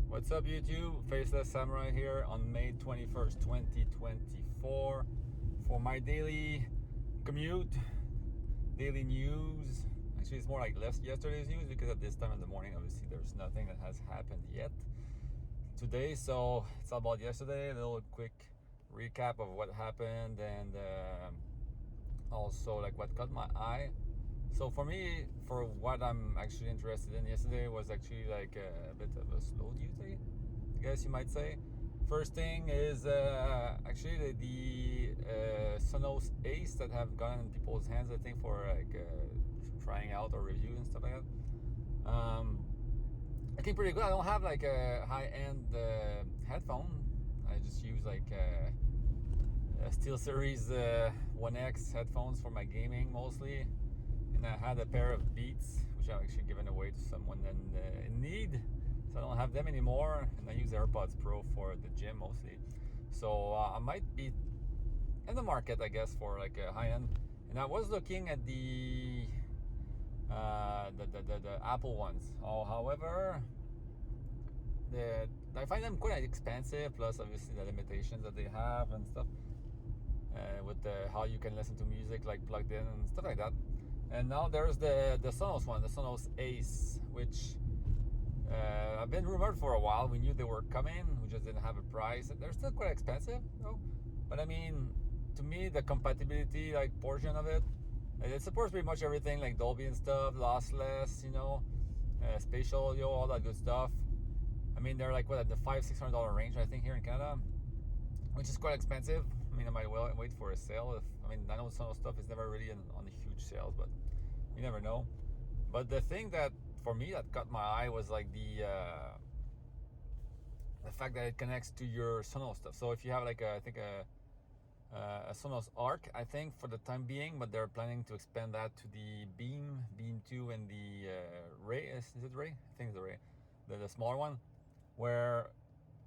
What's up, YouTube? Faceless Samurai here on May 21st, 2024 for my daily commute, daily news. Actually, it's more like yesterday's news because at this time in the morning, obviously, there's nothing that has happened yet today. So it's all about yesterday, a little quick recap of what happened and also like what caught my eye. So for me, for what I'm actually interested in, yesterday was actually like a bit of a slow news day, I guess you might say. First thing is actually the Sonos Ace that have gone in people's hands, I think, for like trying out or review and stuff like that. I think pretty good. I don't have like a high-end headphone. I just use like a SteelSeries 1X headphones for my gaming mostly. And I had a pair of Beats, which I've actually given away to someone in need. So I don't have them anymore. And I use AirPods Pro for the gym mostly. So I might be in the market, I guess, for like a high-end. And I was looking at the Apple ones. Oh, however, I find them quite expensive. Plus, obviously, the limitations that they have and stuff. With how you can listen to music like plugged in and stuff like that. And now there's the Sonos one, the Sonos Ace, which have been rumored for a while. We knew they were coming. We just didn't have a price. They're still quite expensive, though. But I mean, to me, the compatibility like portion of it, it supports pretty much everything, like Dolby and stuff, lossless, spatial audio, all that good stuff. I mean, they're like at the $500-$600 range, I think, here in Canada, which is quite expensive. I mean, I might well wait for a sale. I know Sonos stuff is never really on the huge sales, but you never know. But the thing that for me that caught my eye was like the fact that it connects to your Sonos stuff. So if you have like a Sonos Arc, I think for the time being, but they're planning to expand that to the Beam 2, and the Ray. Is it Ray? I think it's the Ray, the smaller one, where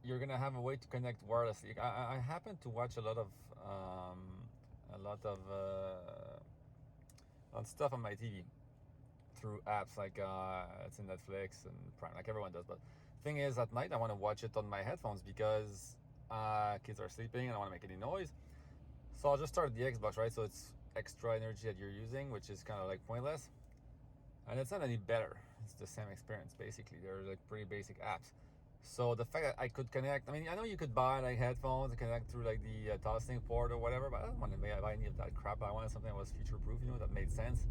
you're gonna have a way to connect wirelessly. I happen to watch a lot of on stuff on my TV through apps like it's in Netflix and Prime, like everyone does. But thing is, at night I want to watch it on my headphones because kids are sleeping and I don't want to make any noise. So I'll just start the Xbox, right? So it's extra energy that you're using, which is kind of like pointless, and it's not any better. It's the same experience basically. They're like pretty basic apps. So the fact that I could connect, I mean, I know you could buy like headphones and connect through like the tossing port or whatever, but I don't want to buy any of that crap. I wanted something that was future-proof, that made sense.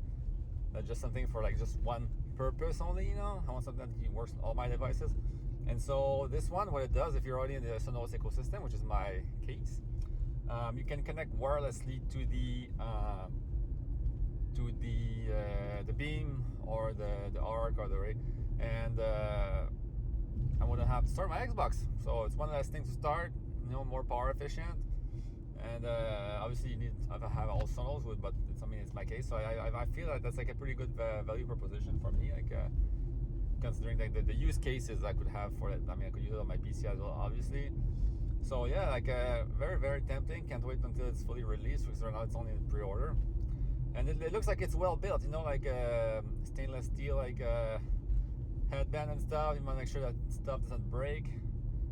Not just something for like just one purpose only, I want something that works on all my devices. And so this one, what it does, if you're already in the Sonos ecosystem, which is my case, you can connect wirelessly to the Beam or the Arc or the Ray, and I wouldn't have to start my Xbox. So it's one less thing to start, more power efficient. And obviously you need to have all Sonos with, but it's my case. So I feel like that's like a pretty good value proposition for me, like considering like the use cases I could have for it. I mean, I could use it on my PC as well, obviously. So yeah, like very, very tempting. Can't wait until it's fully released, because right now it's only in pre-order. And it looks like it's well built, like stainless steel, like headband and stuff. You want to make sure that stuff doesn't break,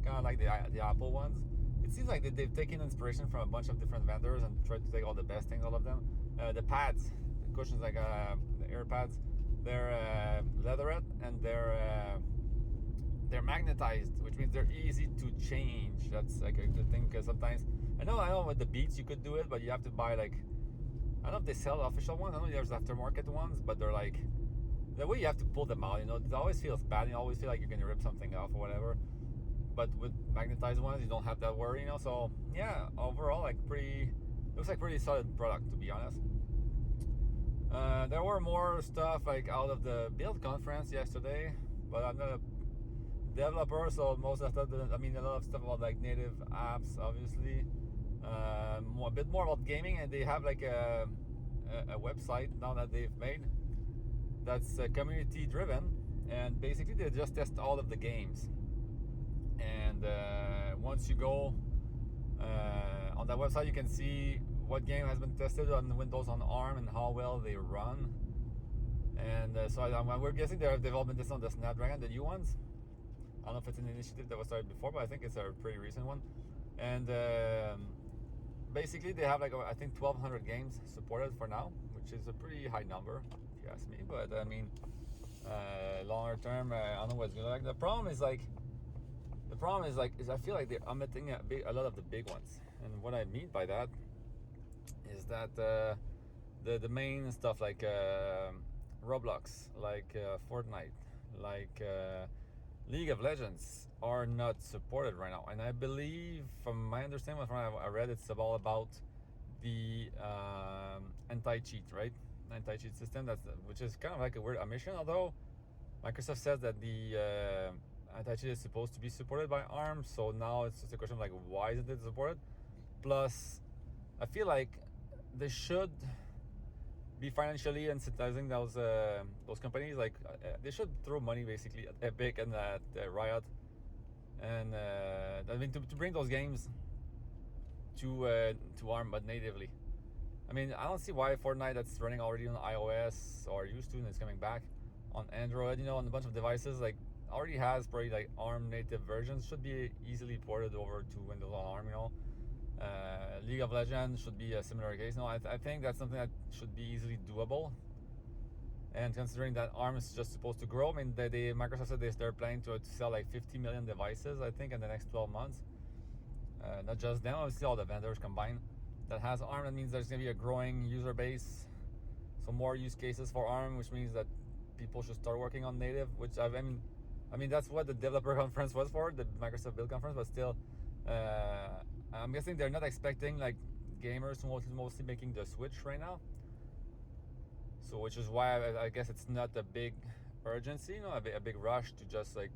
kind of like the Apple ones. It seems like they've taken inspiration from a bunch of different vendors and tried to take all the best things out of them. The pads, the cushions, like the ear pads, they're leatherette, and they're magnetized, which means they're easy to change. That's like a good thing, because sometimes I know with the Beats you could do it, but you have to buy like, I don't know if they sell official ones. I know there's aftermarket ones, but they're like, the way you have to pull them out, it always feels bad. You always feel like you're gonna rip something off or whatever. But with magnetized ones, you don't have that worry, So yeah, overall, looks like pretty solid product, to be honest. There were more stuff like out of the Build conference yesterday, but I'm not a developer, so most of that, a lot of stuff about like native apps, obviously. A bit more about gaming, and they have like a website now that they've made that's community driven, and basically they just test all of the games. And once you go on that website, you can see what game has been tested on Windows on ARM and how well they run. And so we're guessing they're developing this on the Snapdragon, the new ones. don't know if it's an initiative that was started before, but I think it's a pretty recent one. And basically, they have like I think 1,200 games supported for now, which is a pretty high number if you ask me. But I mean, longer term, I don't know what's gonna like. The problem is I feel like they're omitting a lot of the big ones, and what I mean by that is that the main stuff like Roblox, like Fortnite, like League of Legends are not supported right now. And I believe, from my understanding, from what I read, it's all about the anti-cheat, right? Anti-cheat system. Which is kind of like a weird omission. Although Microsoft says that the anti-cheat is supposed to be supported by ARM, so now it's just a question of like, why isn't it supported? Plus, I feel like they should be financially incentivizing those companies. Like they should throw money basically at Epic and at Riot, and I mean to bring those games to ARM but natively. I mean, I don't see why Fortnite, that's running already on iOS or used to, and it's coming back on Android, on a bunch of devices, like already has probably like ARM native versions, should be easily ported over to Windows on ARM. League of Legends should be a similar case. I think that's something that should be easily doable. And considering that ARM is just supposed to grow, I mean, Microsoft said they're planning to sell like 50 million devices, I think, in the next 12 months. Not just them, obviously all the vendors combined that has ARM. That means there's going to be a growing user base, so more use cases for ARM, which means that people should start working on native. Which I mean that's what the developer conference was for, the Microsoft Build conference. But still, I'm guessing they're not expecting like gamers mostly making the switch right now. So which is why I guess it's not a big urgency, a big rush to just like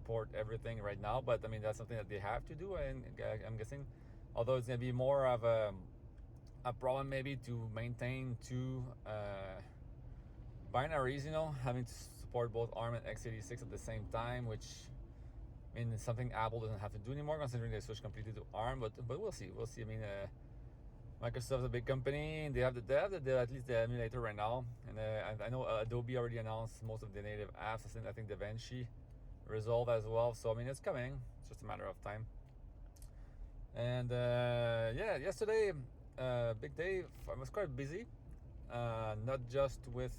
port everything right now. But I mean, that's something that they have to do, and I'm guessing, although it's gonna be more of a problem maybe to maintain two binaries, having to support both ARM and x86 at the same time, which I mean, it's something Apple doesn't have to do anymore, considering they switched completely to ARM. But we'll see. I mean, Microsoft's a big company. They have at least the emulator right now, and I know Adobe already announced most of the native apps. I think DaVinci Resolve as well. So I mean, it's coming. It's just a matter of time. And yesterday, big day. I was quite busy, not just with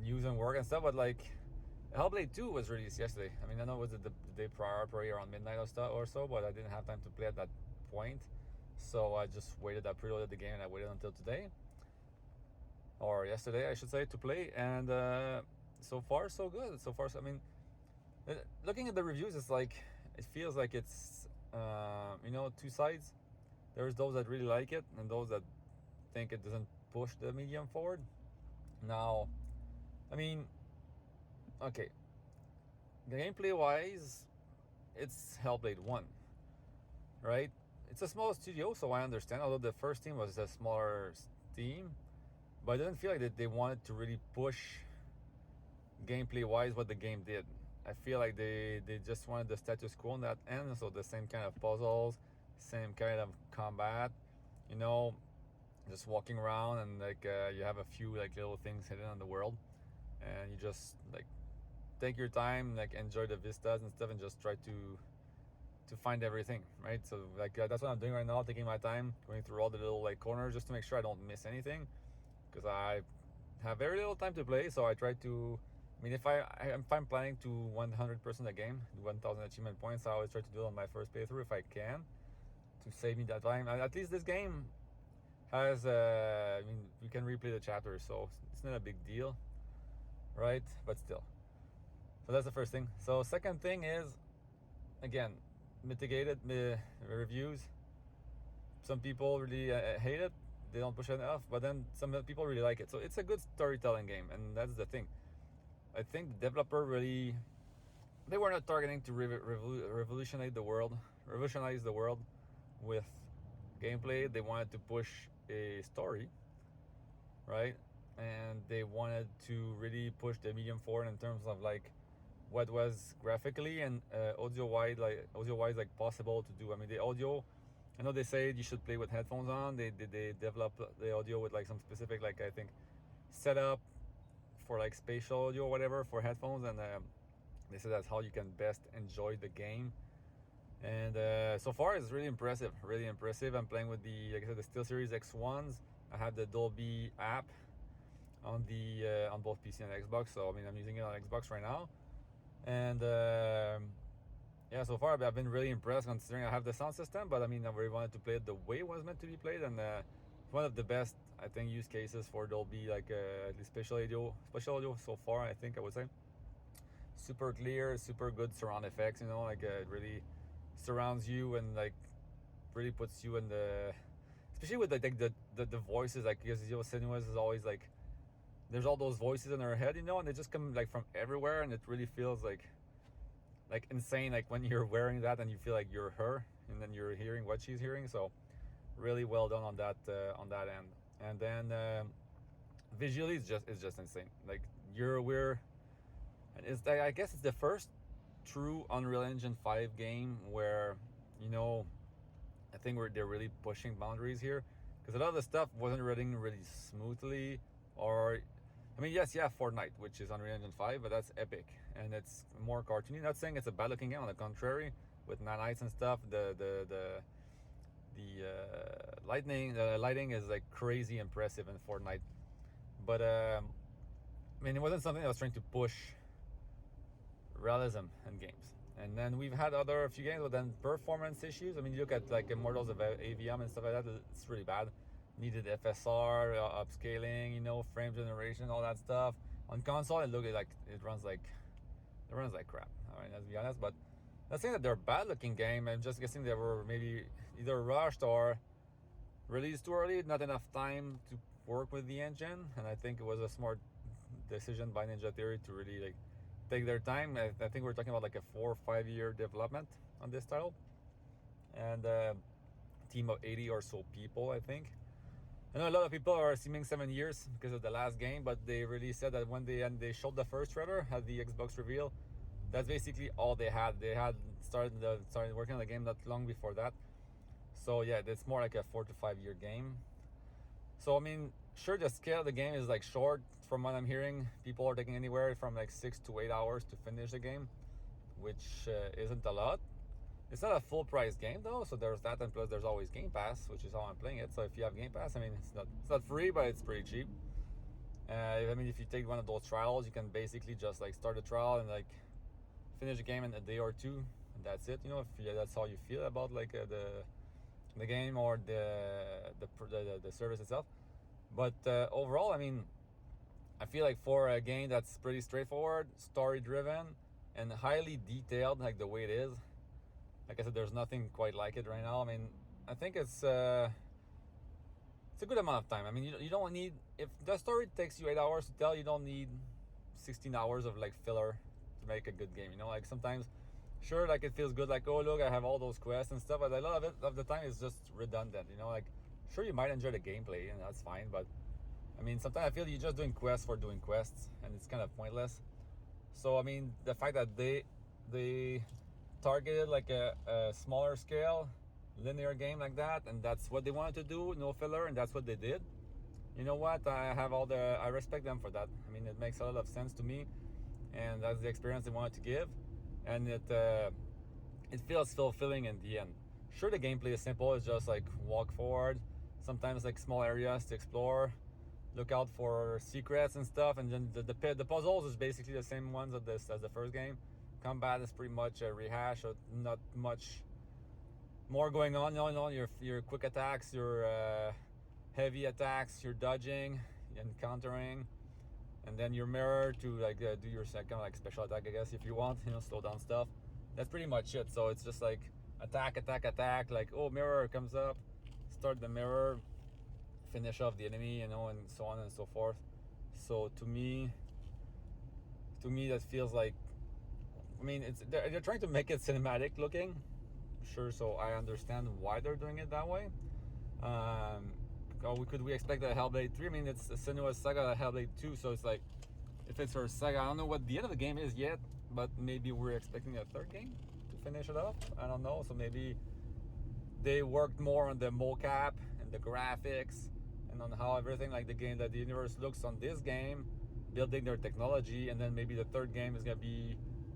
news and work and stuff, but like Hellblade 2 was released yesterday. I mean, I know it was the day prior, probably around midnight or so, but I didn't have time to play at that point. So I just waited. I preloaded the game and I waited until today, or yesterday, I should say, to play. And so far, so good. I mean, looking at the reviews, it's like it feels like it's two sides. There's those that really like it and those that think it doesn't push the medium forward. Now, I mean, okay, gameplay wise, it's Hellblade 1, right? It's a small studio, so I understand, although the first team was a smaller team, but I didn't feel like that they wanted to really push gameplay wise what the game did. I feel like they just wanted the status quo on that end, so the same kind of puzzles, same kind of combat, just walking around, and like you have a few like little things hidden on the world, and you just like take your time, like enjoy the vistas and stuff, and just try to find everything, right? So like that's what I'm doing right now, taking my time, going through all the little like corners just to make sure I don't miss anything, because I have very little time to play. So I try to, I mean, if I'm planning to 100% the game, 1,000 achievement points, I always try to do it on my first playthrough if I can, to save me that time. At least this game has I mean, you can replay the chapters, so it's not a big deal, right? But still, so that's the first thing. So second thing is, again, mitigated reviews. Some people really hate it, they don't push it enough, but then some people really like it. So it's a good storytelling game, and that's the thing. I think the developer really, they were not targeting to revolutionize the world with gameplay. They wanted to push a story, right? And they wanted to really push the medium forward in terms of like what was graphically and audio wise like possible to do. I mean, the audio, I know they say you should play with headphones on. They develop the audio with like some specific, like, I think, setup for like spatial audio or whatever for headphones, and They said that's how you can best enjoy the game. And so far, it's really impressive. Really impressive. I'm playing with the, like I said, the SteelSeries X1s. I have the Dolby app on the on both PC and Xbox. So I mean, I'm using it on Xbox right now. And yeah, so far I've been really impressed considering I have the sound system. But I mean, I really wanted to play it the way it was meant to be played, and one of the best, I think, use cases for Dolby, like at least spatial audio so far. I think I would say super clear, super good surround effects. You know, like it really surrounds you and like really puts you in the, especially with like the voices, like because Senua's is always like there's all those voices in her head, you know, and they just come like from everywhere, and it really feels like insane, like when you're wearing that and you feel like you're her and then you're hearing what she's hearing. So really well done on that end. And then visually it's just insane. Like we're and it's I guess it's the first true Unreal Engine 5 game where, you know, I think they're really pushing boundaries here, because a lot of the stuff wasn't running really smoothly. Or I mean, yes, yeah, Fortnite, which is Unreal Engine 5, but that's epic and it's more cartoony. Not saying it's a bad looking game, on the contrary, with nanites and stuff. The lighting is like crazy impressive in Fortnite. But I mean, it wasn't something I was trying to push realism in games. And then we've had a few games with then performance issues. I mean, you look at like Immortals of AVM and stuff like that, it's really bad. Needed FSR, upscaling, you know, frame generation, all that stuff. On console, it runs like crap. I mean, let's be honest. But not saying that they're bad looking game. I'm just guessing they were maybe either rushed or released too early, not enough time to work with the engine. And I think it was a smart decision by Ninja Theory to really like take their time. I think we're talking about like a 4 or 5 year development on this title, and a team of 80 or so people, I think. I know a lot of people are assuming 7 years because of the last game, but they really said that when they showed the first trailer at the Xbox reveal, that's basically all they had. They had started working on the game not long before that. So yeah, it's more like a 4 to 5 year game. So I mean, sure, the scale of the game is like short. From what I'm hearing, people are taking anywhere from like 6 to 8 hours to finish the game, which isn't a lot. It's not a full price game though, so there's that, and plus there's always Game Pass, which is how I'm playing it. So if you have Game Pass, I mean, it's not free, but it's pretty cheap. I mean, if you take one of those trials, you can basically just like start a trial and like finish the game in a day or two, and that's it. You know, if that's how you feel about like the game or the service itself. But overall, I mean, I feel like for a game that's pretty straightforward, story driven, and highly detailed, like the way it is, like I said, there's nothing quite like it right now. I mean, I think it's a good amount of time. I mean, you don't need, if the story takes you 8 hours to tell, you don't need 16 hours of like filler to make a good game. You know, like sometimes, sure, like it feels good, like, oh look, I have all those quests and stuff, but a lot of the time is just redundant. You know, like sure, you might enjoy the gameplay and that's fine, but I mean, sometimes I feel you're just doing quests for doing quests and it's kind of pointless. So I mean, the fact that they targeted like a smaller scale linear game like that, and that's what they wanted to do, no filler, and that's what they did. You know what, I respect them for that. I mean, it makes a lot of sense to me, and that's the experience they wanted to give, and it feels fulfilling in the end. Sure, the gameplay is simple. It's just like walk forward, sometimes like small areas to explore, look out for secrets and stuff, and then the puzzles is basically the same ones as the first game. Combat is pretty much a rehash, so not much more going on. No, your quick attacks, your heavy attacks, your dodging and countering, and then your mirror to like do your kind of like special attack, I guess, if you want, you know, slow down stuff. That's pretty much it. So it's just like attack, like, oh, mirror comes up, start the mirror, finish off the enemy, you know, and so on and so forth. So to me that feels like, I mean, they're trying to make it cinematic looking, sure. So I understand why they're doing it that way. Could we expect a Hellblade 3? I mean, it's a Senua's saga, a Hellblade 2, so it's like, if it's her saga, I don't know what the end of the game is yet, but maybe we're expecting a third game to finish it off. I don't know. So maybe they worked more on the mocap and the graphics and on how everything, like the the universe looks on this game, building their technology, and then maybe the third game is gonna be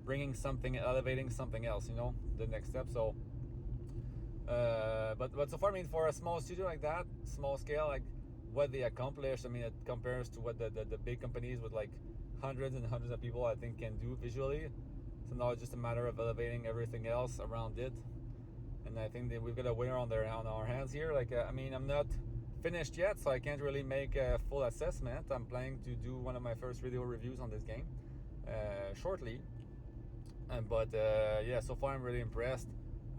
bringing something, elevating something else, you know, the next step. So but so far, I mean, for a small studio like that, small scale, like what they accomplished, I mean, it compares to what the big companies with like hundreds and hundreds of people, I think, can do visually. So now it's just a matter of elevating everything else around it. And I think that we've got a winner on our hands here. Like, I mean, I'm not finished yet, so I can't really make a full assessment. I'm planning to do one of my first video reviews on this game shortly. But yeah, so far I'm really impressed.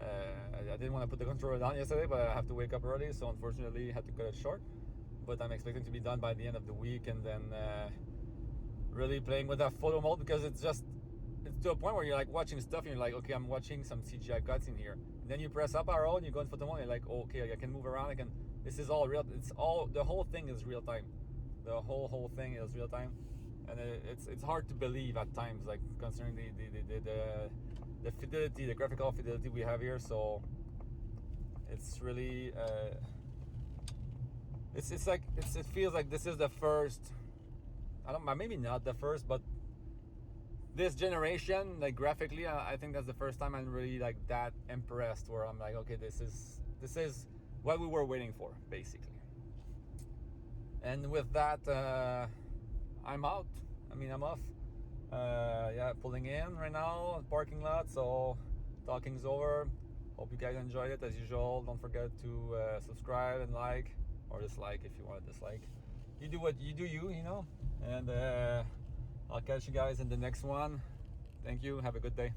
I didn't want to put the controller down yesterday, but I have to wake up early, so unfortunately I had to cut it short. But I'm expecting to be done by the end of the week, and then really playing with that photo mode, because it's to a point where you're like watching stuff and you're like, okay, I'm watching some CGI cuts in here. And then you press up arrow and you go in photo mode and you're like, oh, okay, I can move around. This is all real. The whole thing is real time. The whole thing is real time, and it's hard to believe at times, like considering the fidelity, the graphical fidelity we have here. So it's really it feels like this is the first, maybe not the first, but this generation, like graphically, I think that's the first time I'm really like that impressed, where I'm like, okay, this is what we were waiting for, basically. And with that, I'm out. I mean, I'm off. Yeah, pulling in right now, parking lot. So talking's over. Hope you guys enjoyed it as usual. Don't forget to subscribe and like, or dislike if you want to dislike. You do what you do, you know. And I'll catch you guys in the next one. Thank you. Have a good day.